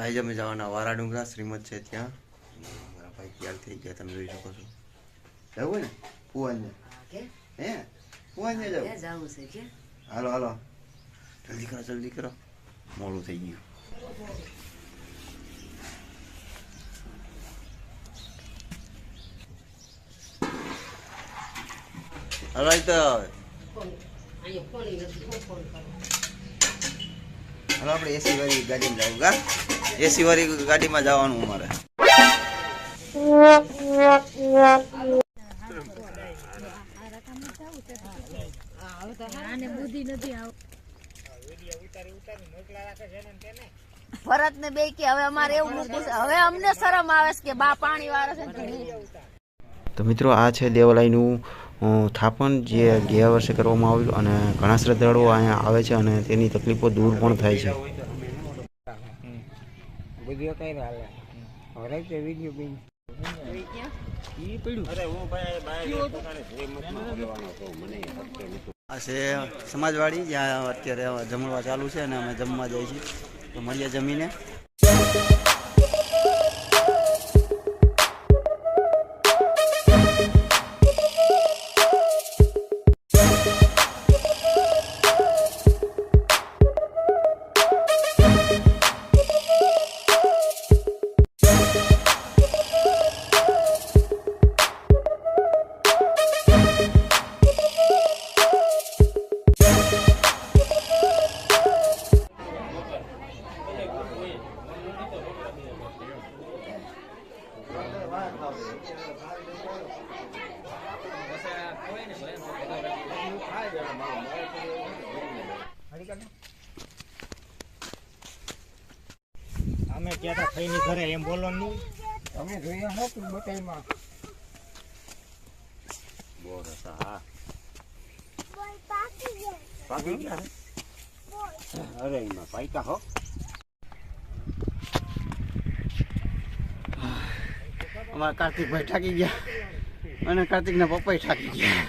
આજે અમે જવાના વારા ડુંગરા શ્રીમદ છે ત્યાં. મારા ભાઈ તૈયાર થઈ ગયા, તમે જોઈ શકો છો. જવું ને ફુવાને? હે ફુવાને જવું છે? હાલો હાલો, જલ્દી કરો, મોડું થઈ ગયું. હાલો તો હાલો આપણે એસી વાળી ગાડીમાં જવું કા? એસી વાળી ગાડીમાં જવાનું અમારે. ભરત ને બે કે હવે અમારે એવું મૂકવું છે, હવે અમને શરમ આવે છે કે બા પાણી વાળે છે. તો મિત્રો આ છે દેવાલયનું સ્થાપન જે ગયા વર્ષે કરવામાં આવ્યું અને ઘણા શ્રદ્ધાળુઓ અહીંયા આવે છે અને તેની તકલીફો દૂર પણ થાય છે. આ છે સમાજવાડી, જ્યાં અત્યારે જમણવા ચાલુ છે અને અમે જમવા જઈએ છીએ. તો મળીએ જમીને. અમે ક્યાં થઈને ઘરે એમ બોલો નહીં. તમે જોયા હો કે બટાઈમાં બોર હતા. હા પાકી ગયા. અરે એમાં પાઈકા હો. અમારા કાર્તિકભાઈ થાકી ગયા અને કાર્તિકના પપ્પાએ થાકી ગયા.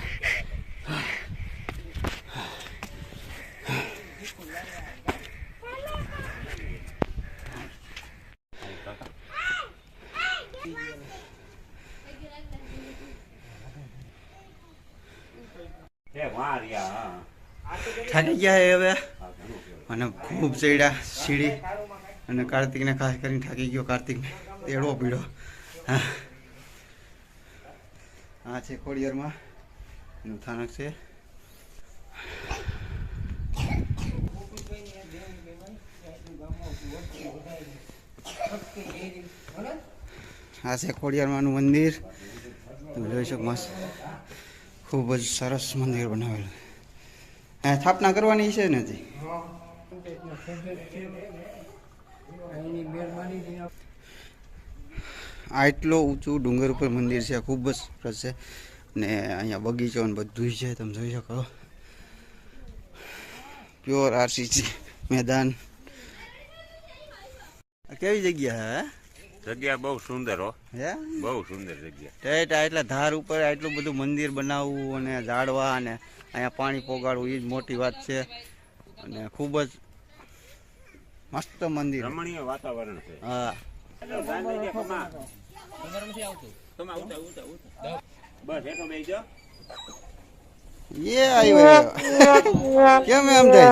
થાકી ગયા હવે અને ખૂબ ચડ્યા સીડી અને કાર્તિકને ખાસ કરીને થાકી ગયો. કાર્તિકને તેડવો પીડો. આ છે ખોડિયારમાં એનું સ્થાનક છે. આ છે ખોડિયારમાંનું મંદિર. તમે જોઈ શકો, મસ્ત ખૂબ જ સરસ મંદિર બનાવેલું. સ્થાપના કરવાની છે નથી. આટલો ઊંચું ડુંગર ઉપર મંદિર છે, ખૂબ જ સરસ છે. ને અહીંયા બગીચો ને બધું છે, તમે જોઈ શકો. પ્યોર આરસીસી મેદાન. કેવી જગ્યા હે? જગ્યા બહુ સુંદર હો. હે બહુ સુંદર જગ્યા. ઠેઠ એટલા ધાર ઉપર આટલું બધું મંદિર બનાવવું અને ઝાડવા અને અહીંયા પાણી પોગાડવું, એ જ મોટી વાત છે. અને ખૂબ જ મસ્ત મંદિર, રમણીય વાતાવરણ છે. હા. બસ એટલો બેસી એ આવ્યો કેમ એમ થાય?